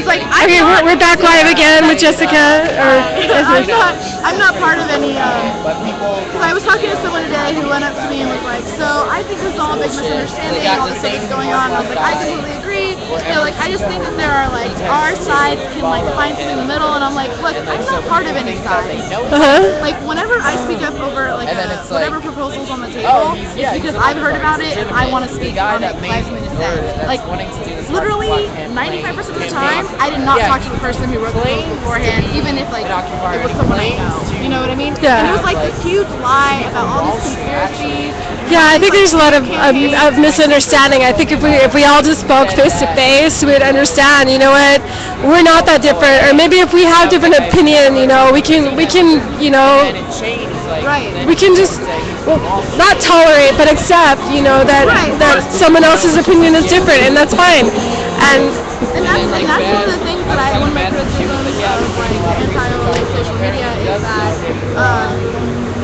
Because like we're back live again with Jessica. I'm not part of any. Because I was talking to someone today who went up to me and was like, "So I think this is all a big misunderstanding. All this stuff is going on." And I was like, "I completely agree. Like I just think that there are like our sides can like find something in the middle." And I'm like, "Look, I'm not part of any side. Like whenever I speak up over like whatever proposal's on the table, it's because I've heard about it and I want to speak on it. I have something to say. Like literally 95% of the time, I did not talk to the person who wrote the proposal beforehand, even if like it was someone I know. You know what I mean? Yeah. And it was like this huge lie about all these conspiracies. Yeah, I think there's a lot of misunderstanding. I think if we all just spoke face to face, we'd understand. You know what? We're not that different, or maybe if we have different opinion, you know, we can you know, we can just not tolerate, but accept, you know, that someone else's opinion is different, and that's fine. And that's one of the things that one of my criticisms of like anti-OLA social media is that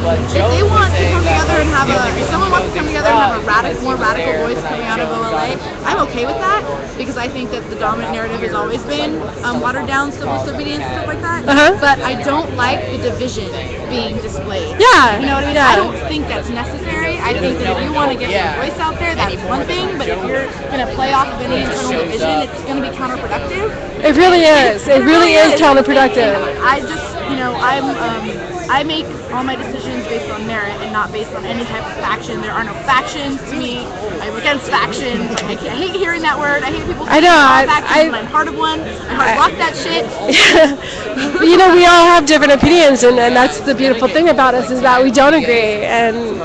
if they want to come together and if someone wants to come together and have a more radical voice coming out of OLA, I'm okay with that because I think that the dominant narrative has always been watered down civil disobedience and stuff like that. But I don't like the division being displayed. Yeah. You know what I mean? I don't think that's necessary. I think that if you want to get your voice out there, that's one thing. But if you're going to play off of any internal division, it's going to be counterproductive. It really is. It really is counterproductive. I just, you know, I make all my decisions based on merit and not based on any type of faction. There are no factions to me. I'm against factions. I hate hearing that word. I hate people saying factions, and I'm part of one. I hard block that shit. You know, we all have different opinions, and that's the beautiful thing about us is that we don't agree. And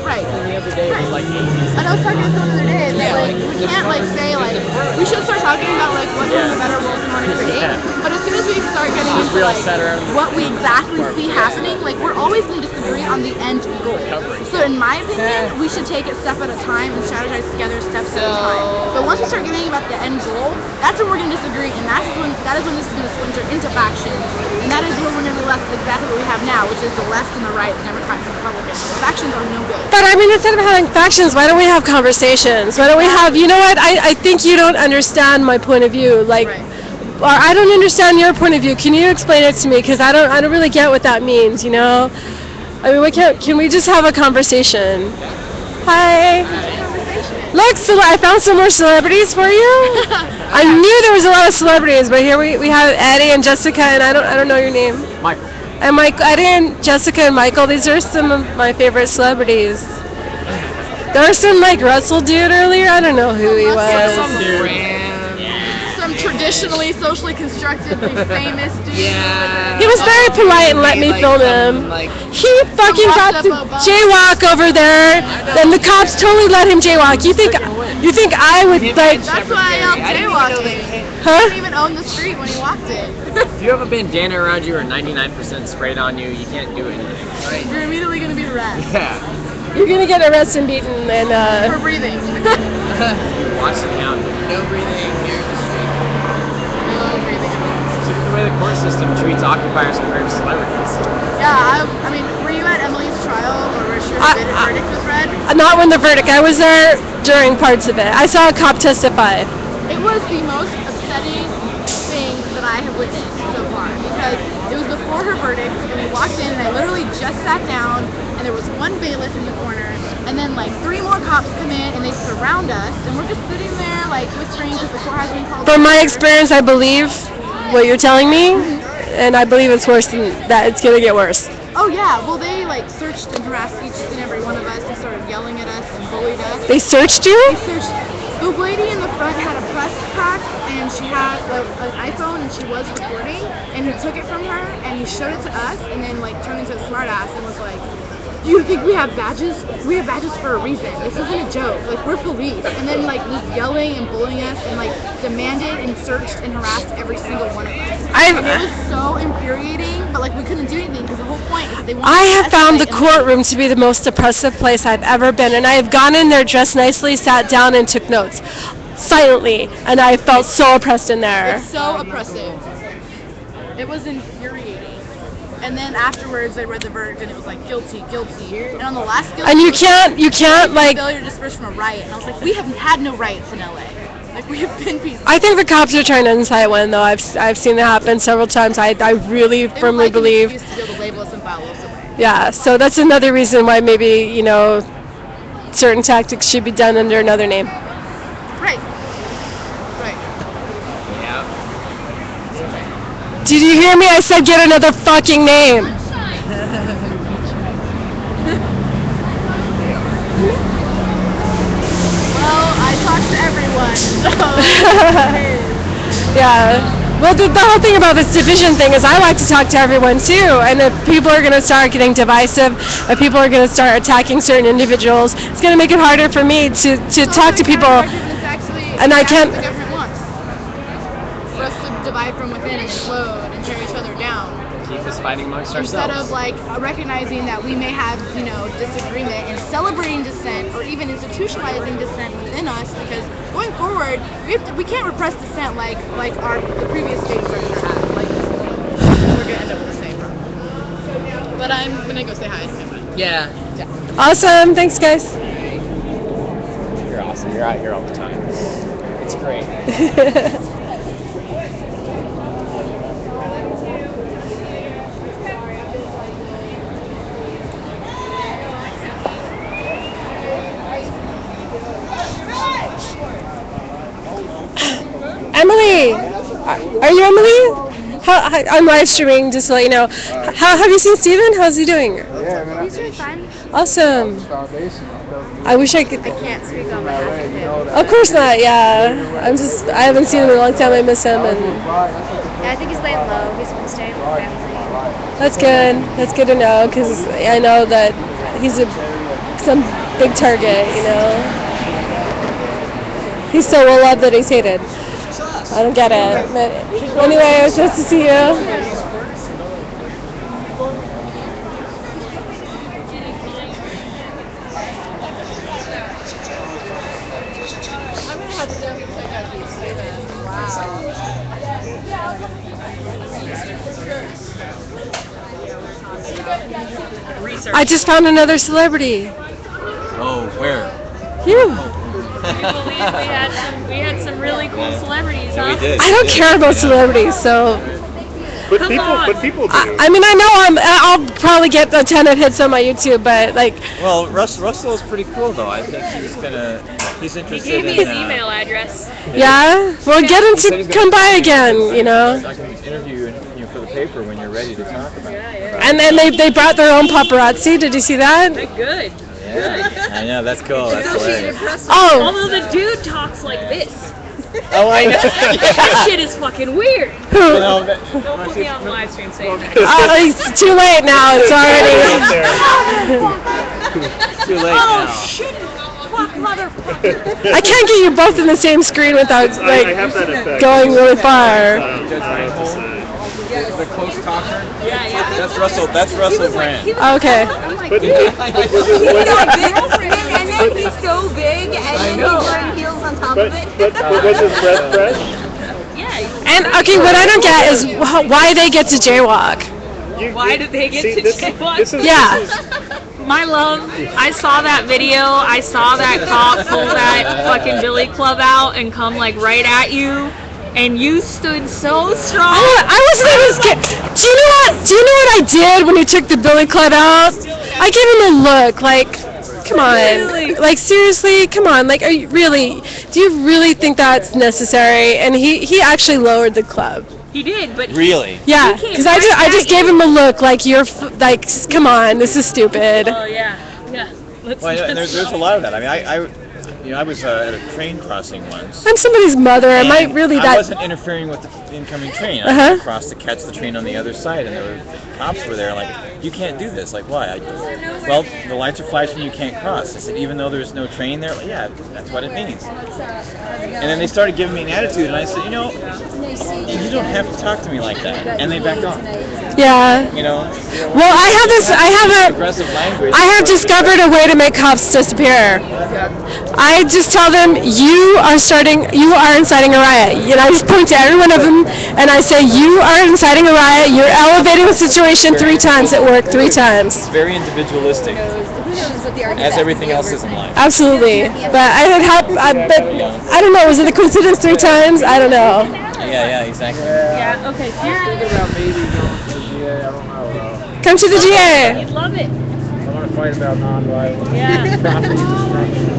Right. And I was talking to someone the other day that like we can't like say like we should start talking about like what kind of better world we want to create. But as soon as we start getting into like what we exactly see happening, like we're always going to disagree on the end goal. So in my opinion, we should take it step at a time and strategize together steps at a time. But once we start getting about the end goal, that's when we're going to disagree, and that is when this is going to splinter into factions. And that is when we're going to be left with exactly what we have now, which is the left and the right, the Democrats and Republicans. The factions are no good. But I mean, instead of having factions, why don't we have conversations? Why don't we have, you know what, I think you don't understand my point of view. Like, or I don't understand your point of view. Can you explain it to me? Because I don't really get what that means, you know? I mean, can we just have a conversation? Hi. Look, I found some more celebrities for you. I knew there was a lot of celebrities, but here we have Eddie and Jessica, and I don't know your name. Michael. And Eddie and Jessica and Michael, these are some of my favorite celebrities. There was some like Russell dude earlier. I don't know who he was. Some traditionally socially constructively famous dude. Yeah. He was very polite and let me film him. He fucking got to jaywalk over there, and the cops totally let him jaywalk. You think I would like? That's why I yelled jaywalking. Huh? He didn't even own the street when he walked it. If you have a bandana around you or 99% sprayed on you, you can't do anything. Right? You're immediately gonna be arrested. Yeah. You're gonna get arrested and beaten and for breathing. Watch the count. No breathing here in the street. No breathing at all. The way the court system treats occupiers compared to celebrities. Yeah, I mean, were you at Emily's trial where her verdict was read? Not when the verdict. I was there during parts of it. I saw a cop testify. It was the most upsetting thing that I have witnessed so far because it was before her verdict and we walked in and I literally just sat down and there was one bailiff in the corner and then like 3 more cops come in and they surround us and we're just sitting there like whispering because the court has been called. From my experience, I believe what you're telling me, and I believe it's worse than that. It's gonna get worse. Oh yeah, well they like searched and harassed each and every one of us and started yelling at us and bullied us. They searched you? They searched. The lady in the front had a press pack and she had an iPhone and she was recording and he took it from her and he showed it to us and then like turned into a smart ass and was like, you think we have badges? We have badges for a reason. This isn't a joke. Like, we're police. And then, like, was yelling and bullying us and, like, demanded and searched and harassed every single one of us. And it was so infuriating, but, like, we couldn't do anything because the whole point is they wanted I have found the courtroom to be the most oppressive place I've ever been, and I have gone in there dressed nicely, sat down, and took notes. Silently. And I felt so oppressed in there. It's so oppressive. It was infuriating. And then afterwards, they read the verdict, and it was like guilty, guilty. And on the last guilty, and you can't like failure to disperse from a riot. And I was like, we have had no riots in LA. Like, we have been peaceful. I think the cops are trying to incite one, though. I've seen that happen several times. I really firmly believe. They would like an excuse to be able to label us and file us away. Yeah, so that's another reason why maybe, certain tactics should be done under another name. Right. Right. Yeah. Did you hear me? I said get another fucking name. Well, I talked to everyone, so. Yeah. Well, the whole thing about this division thing is I like to talk to everyone too. And if people are going to start getting divisive, if people are going to start attacking certain individuals, it's going to make it harder for me to talk to people. And I can't. The government wants for us to divide from within and implode and tear each other down. Keep us fighting amongst Instead ourselves. of like recognizing that we may have, disagreement and celebrating dissent or even institutionalizing dissent within us, because going forward, we can't repress dissent like the previous state structure had. Like, we're gonna end up with the same problem. But I'm gonna go say hi. Yeah. Awesome. Thanks, guys. You're awesome. You're out here all the time. It's great. Emily, are you Emily? I'm live streaming, just to let you know. How have you seen Steven? How's he doing? Yeah, man. He's doing fine. Awesome. Foundation. I wish I could. I can't speak on behalf of him. Of course not. Yeah. I haven't seen him in a long time. I miss him, and Yeah, I think he's laying low. He's been staying with family. that's good. That's good to know, because I know that he's some big target. He's so well loved that he's hated. I don't get it. But anyway, it was nice to see you. I just found another celebrity. Oh, where? You. We had some really cool celebrities, Yeah, we did. I don't care about celebrities, so. But people do. I mean, I know I'll probably get a ton of hits on my YouTube, but like. Well, Russell is pretty cool, though. I think he's He interested gave me in. his email address. Yeah. Well, get him to come by again. I can interview you for the paper when you're ready to talk about it. And then they brought their own paparazzi. Did you see that? Good. Yeah. I know, that's cool. That's hilarious. Oh. Although the dude talks like this. Oh, I know. That shit is fucking weird. Who? Don't put me on the live stream saying that. Oh, it's too late now. It's already. Too late Oh, now. shit. Fuck, motherfucker. I can't get you both in the same screen without I have that effect. going really far. The close talker. Yeah. That's Russell Brand. Okay. But And then he's so big, and then he's wearing heels on top of it. but was his breath fresh? Yeah. And okay, what I don't get is why they get to jaywalk. Why did they get to jaywalk? This is, Yeah. My love, I saw that video. I saw that cop pull that fucking billy club out and come like right at you, and you stood so strong. I wasn't even scared. Do you know what? Do you know what I did when he took the billy club out? I gave him a look like, come on, Really? like seriously, come on, like, are you really? Do you really think that's necessary? And he actually lowered the club. He did, but Really? Yeah, He came because right I just at gave you. him a look like you're like, come on, this is stupid. oh yeah. Let's Well, there's a lot of that. I mean, I was at a train crossing once. I'm somebody's mother. Am I And really I that? wasn't interfering with the incoming train. I Uh-huh. was across to catch the train on the other side, and the cops were there like, you can't do this. Like, why? Well, the lights are flashing, you can't cross. I said, even though there's no train there? Like, yeah, that's what it means. And then they started giving me an attitude, and I said, you don't have to talk to me like that. And they backed off. Yeah. Well, I Aggressive language. have discovered a way to make cops disappear. I just tell them, you are inciting a riot. I just point to every one of them and I say, you are inciting a riot, you're elevating the situation 3 times at work, 3 times. It's very individualistic. knows what the argument As everything else is in life. Absolutely. But but I don't know. Was it a coincidence 3 times? I don't know. Yeah, exactly. Yeah, okay. Thinking about maybe going to the GA. I don't know though. Come to the GA. You'd love it. I want to fight about non-violence. Yeah. Property destruction.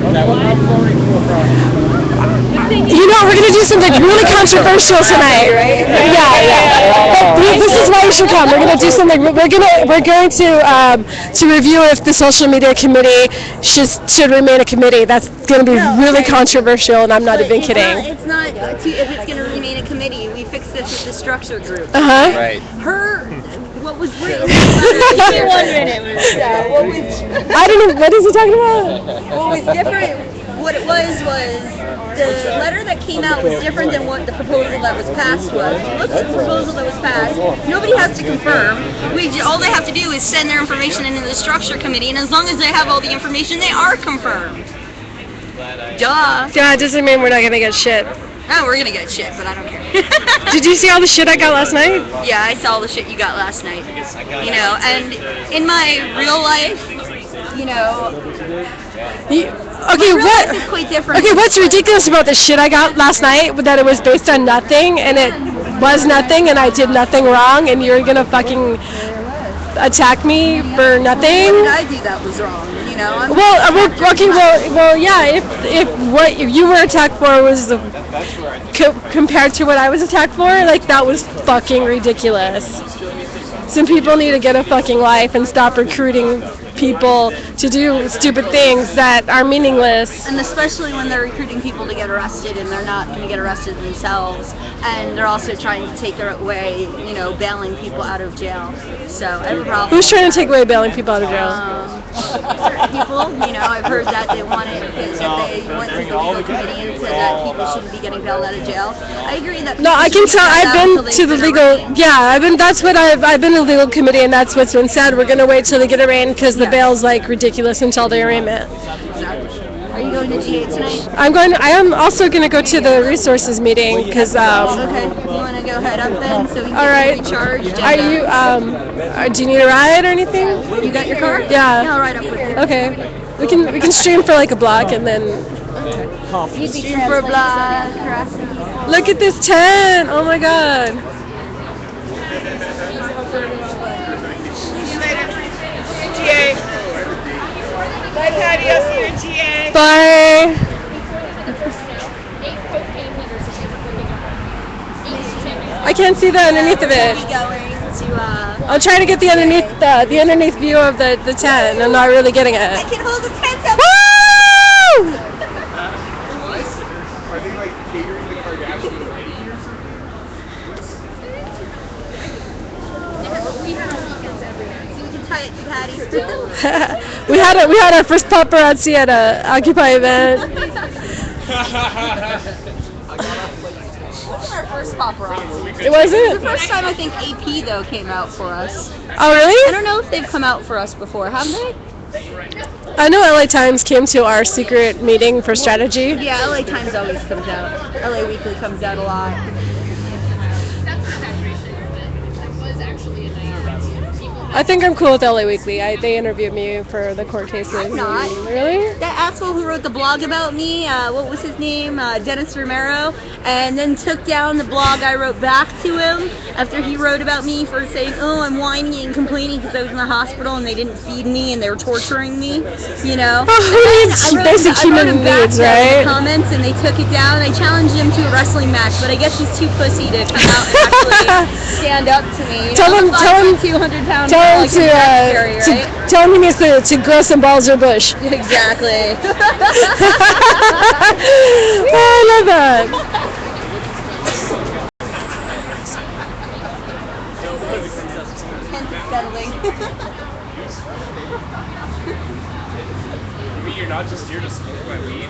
I'm voting for property. You know, we're gonna do something really controversial tonight, right? Yeah. This is why you should come. We're gonna do something. We're going to review if the social media committee should remain a committee. That's gonna be really controversial, and I'm not even kidding. It's not if it's going to remain a committee. We fixed this with the structure group. Right. What was written? Give me 1 minute. What was I don't know. What is he talking about? what was different? What it was the letter that came out was different than what the proposal that was passed was. If you look at the proposal that was passed, nobody has to confirm. All they have to do is send their information into the structure committee, and as long as they have all the information, they are confirmed. Duh. Yeah, it doesn't mean we're not gonna get shit. Oh, we're gonna get shit, but I don't care. Did you see all the shit I got last night? Yeah, I saw the shit you got last night. You know, and in my real life, you know, Okay, what? it's quite different. Okay, what's ridiculous about the shit I got last night? That it was based on nothing, and it was nothing, and I did nothing wrong, and you're gonna fucking attack me for nothing? What did I do that was wrong? You know. Yeah. If what you were attacked for was compared to what I was attacked for, like that was fucking ridiculous. Some people need to get a fucking life and stop recruiting people to do stupid things that are meaningless. And especially when they're recruiting people to get arrested and they're not going to get arrested themselves, and they're also trying to take away, you know, bailing people out of jail. So I have a problem. Who's trying to take away bailing people out of jail? Certain people, you know, I've heard that they wanted, that they went to the legal committee and said that people shouldn't be getting bailed out of jail. I agree that. No, I can tell. I've been to the legal. Yeah, That's what I've been in the legal committee, and that's what's been said. We're gonna wait till they get arraigned because the bail's like ridiculous until the arraignment. Exactly. Are you going to GA tonight? I am also gonna go to the resources meeting because. Okay. You want to go head up then, so we can All right. get recharged? Are you? Do you need a ride or anything? You got your car? Yeah. Yeah, I'll ride up with you. Okay. We can stream for like a block and then. Stream for block. Look at this tent! Oh my god. GA. Bye, Patty. I'll see you in GA. Bye. I can't see the underneath of it. I'm trying to get the underneath view of the tent. I'm not really getting it. I can hold the tent up. Woo! Are they like catering the Kardashians ready or something? we had our first paparazzi at a Occupy event. Our first paparazzi. It wasn't? The first time I think AP though came out for us. Oh I really? don't know if they've come out for us before, have they? I know LA Times came to our secret meeting for strategy. Yeah, LA Times always comes out. LA Weekly comes out a lot. I think I'm cool with LA Weekly. They interviewed me for the court cases. I'm not. Really? That asshole who wrote the blog about me, what was his name? Dennis Romero, and then took down the blog I wrote back to him after he wrote about me for saying, oh, I'm whining and complaining because I was in the hospital and they didn't feed me and they were torturing me, you know. Who needs basic human needs, right? In the comments, and they took it down. I challenged him to a wrestling match, but I guess he's too pussy to come out and actually stand up to me. You Tell know, him- 200-pound Tell him he needs to grow some balls or bush. Exactly. I love that. I mean, you're not just here to smoke my weed.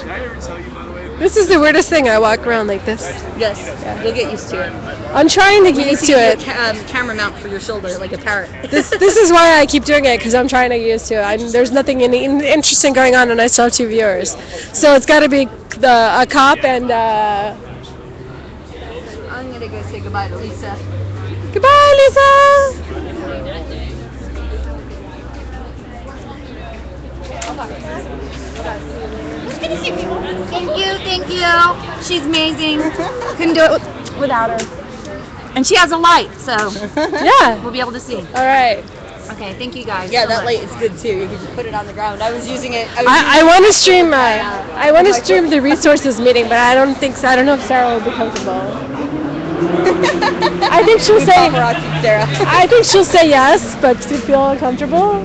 Did I ever tell you, by the way? This is the weirdest thing. I walk around like this. Yes, you'll get used to it. I'm trying to get used to it. Camera mount for your shoulder like a parrot. This is why I keep doing it, because I'm trying to get used to it. There's nothing interesting going on, and I still have 2 viewers. So it's got to be a cop and. I'm gonna go say goodbye to Lisa. Goodbye, Lisa. It's good to see people. Thank you. She's amazing. Couldn't do it without her. And she has a light, so Yeah. we'll be able to see. All right. Okay, thank you guys. Yeah, so that much. light is good too. You can just put it on the ground. I was using it. I want to stream the resources meeting, but I don't know if Sarah will be comfortable. I think she'll say. Sarah. I think she'll say yes, but do you feel uncomfortable?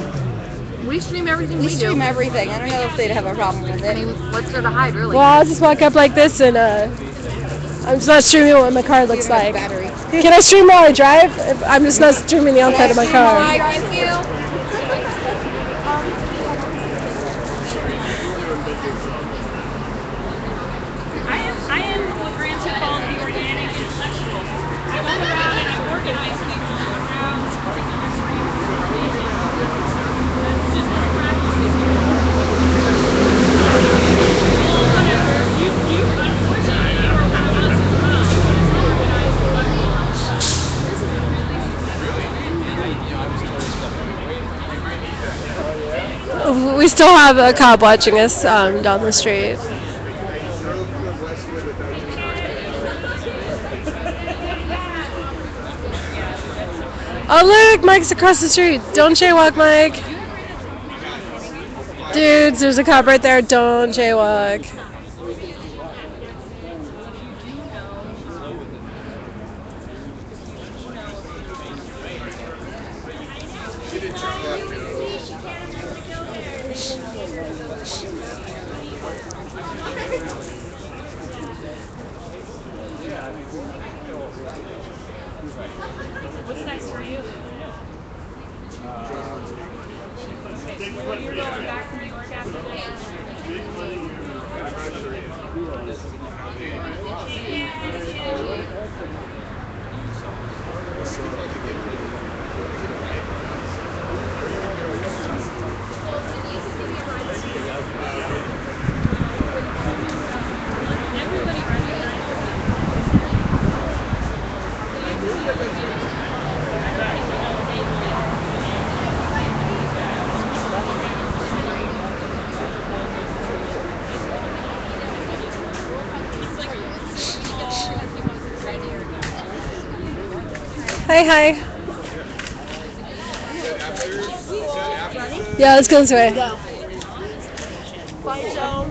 We stream everything We we stream do. everything. I don't know if they'd have a problem with I it. mean, what's there to hide, really? Well, I'll just walk up like this and I'm just not streaming what my car looks like. Battery. Can I stream while I drive? I'm just not streaming the outside of my car. Thank you. I am what Granta called the organic intellectual. I went around and I organized people around particular streams. That's just my practice this year. Well, whatever. Unfortunately, you are one of us as well. Organized collections. We still have a cop watching us down the street. Oh look, Mike's across the street. Don't jaywalk, Mike. Dudes, there's a cop right there. Don't jaywalk. What's next for you? You're going back to New York after this? Hi, hi. Yeah, let's go this way. Bye, Joe.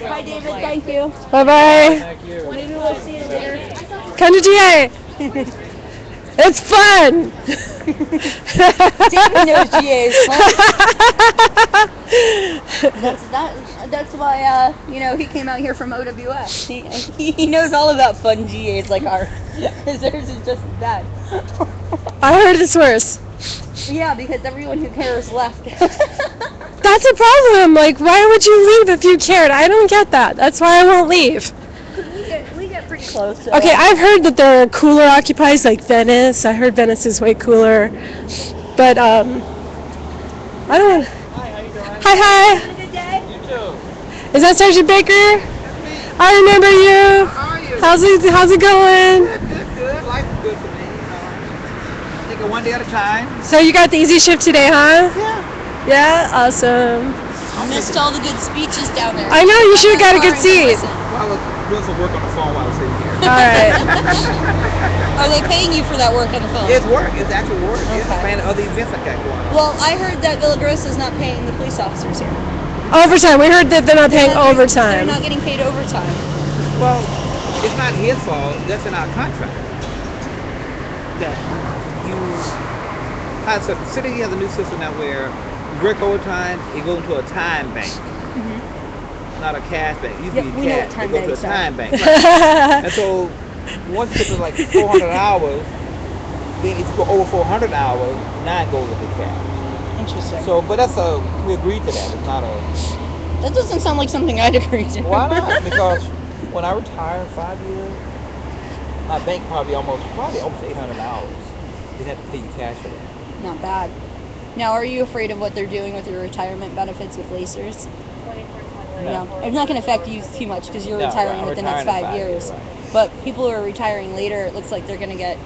Bye, David. Thank you. Bye bye. Maybe we'll see you later. Come to GA. It's fun. David knows GA is fun. That's why he came out here from OWS. He knows all about fun GAs like ours. Because theirs is just as bad. I heard it's worse. Yeah, because everyone who cares left. That's a problem. Like, why would you leave if you cared? I don't get that. That's why I won't leave. we get pretty close. So. Okay, I've heard that there are cooler occupies like Venice. I heard Venice is way cooler. But, I don't. Hi, how you doing? Hi. Have a good day. You too. Is that Sergeant Baker? I remember you. How are you? How's it going? Good. Life is good for me. Take it one day at a time. So you got the easy shift today, huh? Yeah. Yeah, awesome. I missed all the good speeches down there. I know, you should have got a good seat. Well, I was doing some work on the phone while I was sitting here. All right. Are they paying you for that work on the phone? It's work. It's actual work. It's Okay. planning other events I got going on. Well, I heard that Villagrosa's not paying the police officers here. Overtime. We heard that they're not paying They're overtime. not getting paid overtime. Well, it's not his fault. That's in our contract. That so the city has a new system now where you work overtime, it goes into a time bank. Not a cash bank. It used to be we know cash. what time It goes to a banks are. time bank. Right. And so once you get to like 400 hours, then if you go over 400 hours, now it goes into cash. Interesting. So, but we agreed to that. It's not a. That doesn't sound like something I'd agree to. Why not? Because when I retire in 5 years, my bank probably almost 800 hours. They have to pay you cash for that. Not bad. Now, are you afraid of what they're doing with your retirement benefits with lacers? No. It's not going to affect you too much because you're No, retiring I'm within the next retiring in 5 years. right. But people who are retiring later, it looks like they're going to get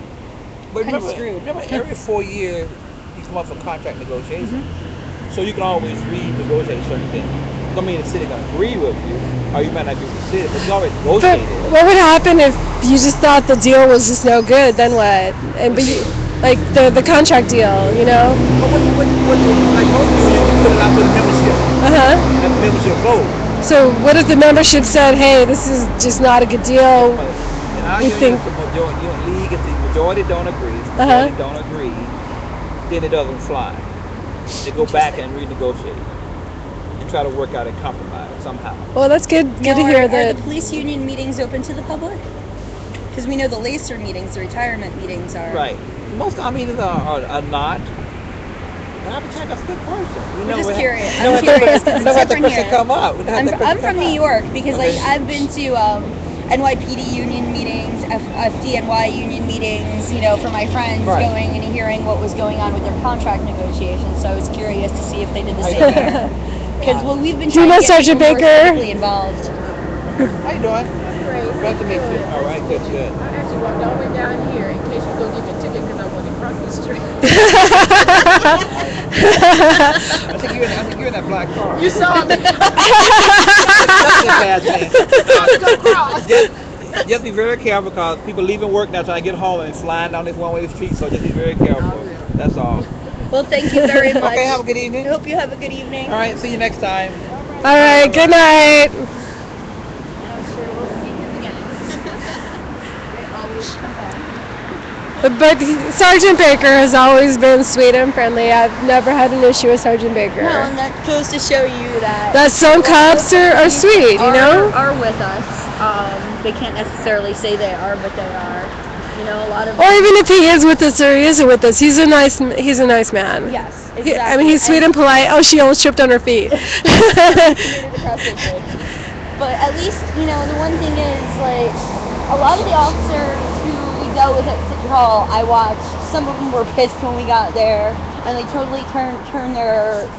But kind of remember, screwed. remember, every 4 years, you come up for contract negotiation. So you can always renegotiate certain things. Don't mean the city gonna agree with you, or you might not agree with the city, but you already But negotiated. what would happen if you just thought the deal was just no good? Then what? And but you, like the contract deal, you know? Like most unions, you put it out to the membership. Uh-huh. Let the membership vote. So what if the membership said, "Hey, this is just not a good deal"? And our We union think- is the majority league. If the majority don't agree, then it doesn't fly. They go back and renegotiate and try to work out a compromise somehow. Well, that's good. Good to Now, hear are that. the police union meetings open to the public? Because we know the LACER meetings, the retirement meetings are. Right. Most of our meetings are not. But I'm a good person. We're just curious. I'm curious because it's Don't have the different question here. come up. I'm from New York because I've been to NYPD union meetings, FDNY union meetings, for my friends Right. going and hearing what was going on with their contract negotiations. So I was curious to see if they did the same here. Because we've been Do you trying know to get Sergeant people more Baker? civically involved. How you doing? Great. Glad to meet you. All right, good. I actually walked all the way down here in case you go get your ticket because I want to cross the street. I think you're in that black car. You saw me. Just be very careful because people leaving work now trying to get home and flying down this one-way street. So just be very careful. That's all. Well, thank you very much. Okay, have a good evening. I hope you have a good evening. All right, see you next time. All right. Good night. But Sergeant Baker has always been sweet and friendly. I've never had an issue with Sergeant Baker. No, and that goes to show you that Some cops are sweet, you know? Are with us. They can't necessarily say they are, but they are. A lot of. Or even if he is with us or he isn't with us, he's a nice man. Yes, exactly. I mean, he's sweet and polite. Oh, she almost tripped on her feet. But at least, the one thing is, like, a lot of the officers who we dealt with at City Hall, I watched, some of them were pissed when we got there, and they totally turned their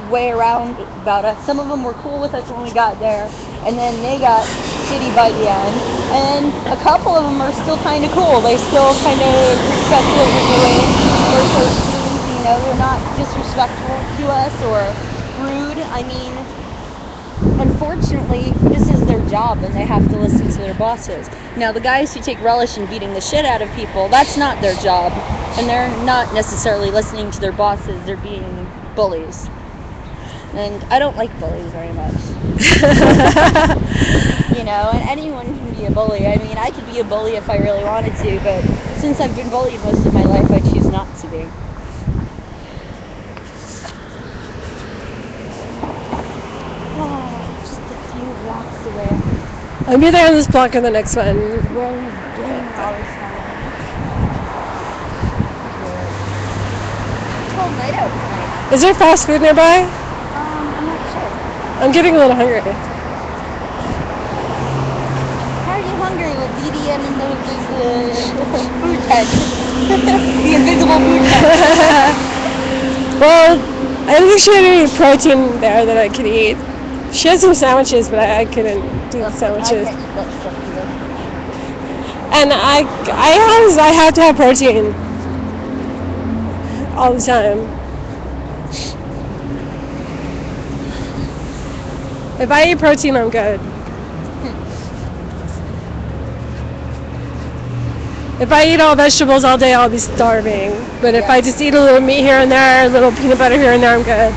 way around about us. Some of them were cool with us when we got there, and then they got shitty by the end. And a couple of them are still kind of cool. They still kind of respect what we're doing. They're not disrespectful to us or rude. I mean, unfortunately, this is their job and they have to listen to their bosses. Now, the guys who take relish in beating the shit out of people, that's not their job. And they're not necessarily listening to their bosses. They're being bullies. And I don't like bullies very much. And anyone can be a bully. I mean, I could be a bully if I really wanted to, but since I've been bullied most of my life, I choose not to be. Just a few blocks away. I'll be there on this block or the next one. We're doing hours now. It's cold night out tonight. Is there fast food nearby? I'm not sure. I'm getting a little hungry. How are you hungry with BDN and the food tent? The invisible food tent. Well, I don't think she had any protein there that I could eat. She had some sandwiches, but I couldn't do the sandwiches. And I have to have protein all the time. If I eat protein, I'm good. If I eat all vegetables all day, I'll be starving. But if I just eat a little meat here and there, a little peanut butter here and there, I'm good.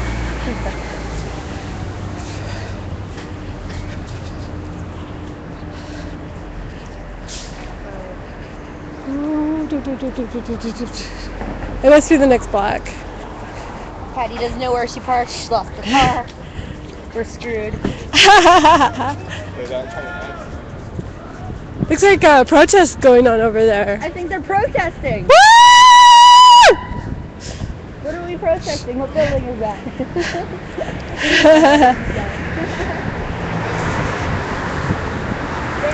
It must be the next block. Patty doesn't know where she parked. She lost her car. We're screwed. Looks like a protest going on over there. I think they're protesting. Woo! What are we protesting? What building is that?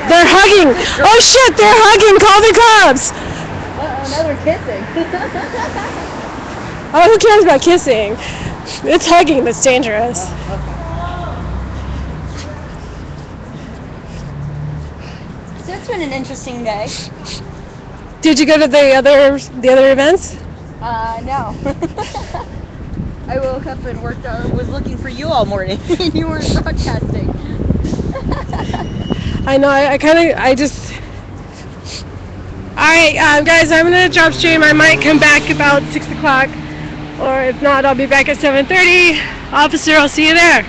They're hugging. Oh shit, they're hugging. Call the cops. Now they're kissing. Oh, who cares about kissing? It's hugging that's dangerous. So it's been an interesting day. Did you go to the other events? No. I woke up and was looking for you all morning, and you weren't broadcasting. I know. I just. All right, guys. I'm gonna drop stream. I might come back about 6 o'clock, or if not, I'll be back at 7:30. Officer, I'll see you there.